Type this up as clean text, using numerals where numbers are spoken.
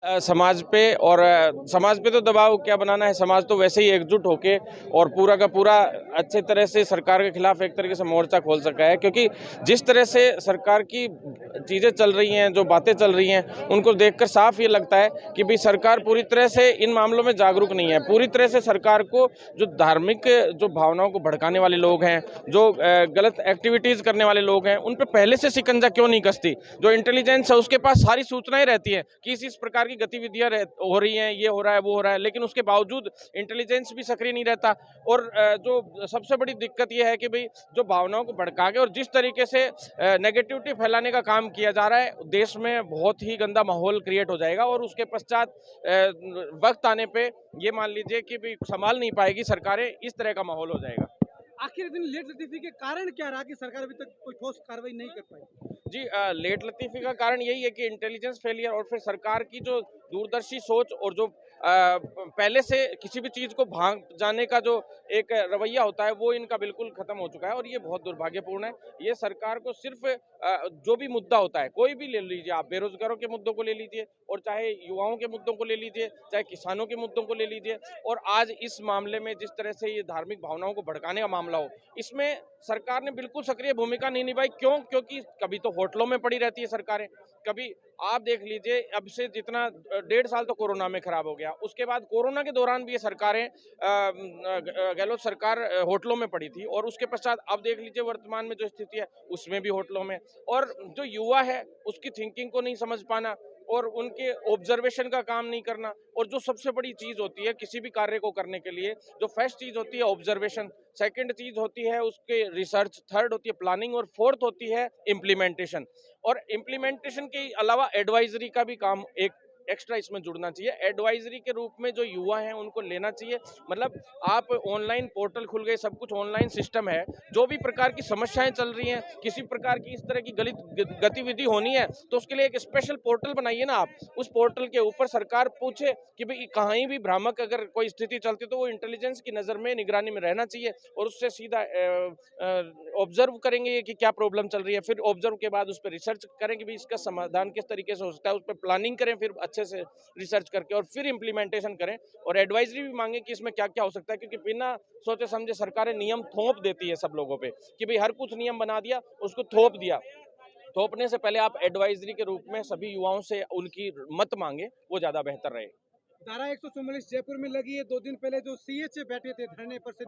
समाज पे और समाज पे तो दबाव क्या बनाना है। समाज तो वैसे ही एकजुट होके और पूरा का पूरा अच्छे तरह से सरकार के खिलाफ एक तरीके से मोर्चा खोल सका है, क्योंकि जिस तरह से सरकार की चीज़ें चल रही हैं, जो बातें चल रही हैं, उनको देखकर साफ ये लगता है कि भाई सरकार पूरी तरह से इन मामलों में जागरूक नहीं है। पूरी तरह से सरकार को जो धार्मिक जो भावनाओं को भड़काने वाले लोग हैं, जो गलत एक्टिविटीज़ करने वाले लोग हैं, उन पर पहले से शिकंजा क्यों नहीं कसती। जो इंटेलिजेंस है उसके पास सारी सूचनाएं रहती हैं कि इस प्रकार की गतिविधियां हो रही हैं, ये हो रहा है, वो हो रहा है, लेकिन उसके बावजूद इंटेलिजेंस भी सक्रिय नहीं रहता। और जो सबसे बड़ी दिक्कत ये है कि भाई जो भावनाओं को भड़का के और जिस तरीके से नेगेटिविटी फैलाने का काम किया जा रहा है, देश में बहुत ही गंदा माहौल क्रिएट हो जाएगा। और उसके पश्चात वक्त आने पे ये मान लीजिए कि भाई संभाल नहीं पाएगी सरकारें, इस तरह का माहौल हो जाएगा। आखिर दिन लेट लतीफी के कारण क्या रहा कि सरकार अभी तक कोई ठोस कार्रवाई नहीं कर पाई? जी, लेट लतीफ़ी का कारण यही है कि इंटेलिजेंस फेलियर और फिर सरकार की जो दूरदर्शी सोच और जो पहले से किसी भी चीज़ को भाग जाने का जो एक रवैया होता है, वो इनका बिल्कुल खत्म हो चुका है और ये बहुत दुर्भाग्यपूर्ण है। ये सरकार को सिर्फ जो भी मुद्दा होता है, कोई भी ले लीजिए आप, बेरोजगारों के मुद्दों को ले लीजिए और चाहे युवाओं के मुद्दों को ले लीजिए, चाहे किसानों के मुद्दों को ले लीजिए, और आज इस मामले में जिस तरह से ये धार्मिक भावनाओं को भड़काने का मामला हो, इसमें सरकार ने बिल्कुल सक्रिय भूमिका नहीं निभाई। क्यों? क्योंकि कभी तो होटलों में पड़ी रहती है सरकारें, कभी आप देख लीजिए अब से जितना 1.5 साल तो कोरोना में खराब हो गया, उसके बाद कोरोना के दौरान भी ये सरकारें गहलोत सरकार होटलों में पड़ी थी, और उसके पश्चात अब देख लीजिए वर्तमान में जो स्थिति है उसमें भी होटलों में। और जो युवा है उसकी थिंकिंग को नहीं समझ पाना और उनके ऑब्जर्वेशन का काम नहीं करना, और जो सबसे बड़ी चीज होती है किसी भी कार्य को करने के लिए, जो फर्स्ट चीज होती है ऑब्जर्वेशन, सेकंड चीज होती है उसके रिसर्च, थर्ड होती है प्लानिंग और फोर्थ होती है इम्प्लीमेंटेशन। और इम्प्लीमेंटेशन के अलावा एडवाइजरी का भी काम एक एक्स्ट्रा इसमें जुड़ना चाहिए। एडवाइजरी के रूप में जो युवा हैं उनको लेना चाहिए। मतलब आप ऑनलाइन पोर्टल खुल गए, सब कुछ ऑनलाइन सिस्टम है, जो भी प्रकार की समस्याएं चल रही हैं, किसी प्रकार की इस तरह की गलत गतिविधि होनी है तो उसके लिए एक स्पेशल पोर्टल बनाइए ना आप। उस पोर्टल के ऊपर सरकार पूछे कि भाई कहीं भी भ्रामक अगर कोई स्थिति चलती तो वो इंटेलिजेंस की नज़र में, निगरानी में रहना चाहिए, और उससे सीधा ऑब्जर्व करेंगे कि क्या प्रॉब्लम चल रही है, फिर ऑब्जर्व के बाद उस पर रिसर्च करें कि भाई इसका समाधान किस तरीके से हो सकता है, उस पर प्लानिंग करें फिर अच्छे से रिसर्च करके, और फिर इम्प्लीमेंटेशन करें। और एडवाइजरी भी मांगे कि इसमें क्या क्या हो सकता है, क्योंकि बिना सोचे समझे सरकारें नियम थोप देती है सब लोगों पे कि भाई हर कुछ नियम बना दिया, उसको थोप दिया। थोपने से पहले आप एडवाइजरी के रूप में सभी युवाओं से उनकी मत मांगे, वो ज्यादा बेहतर रहे। धारा 144 जयपुर में लगी है। 2 दिन पहले जो सीएच बैठे थे धरने पर से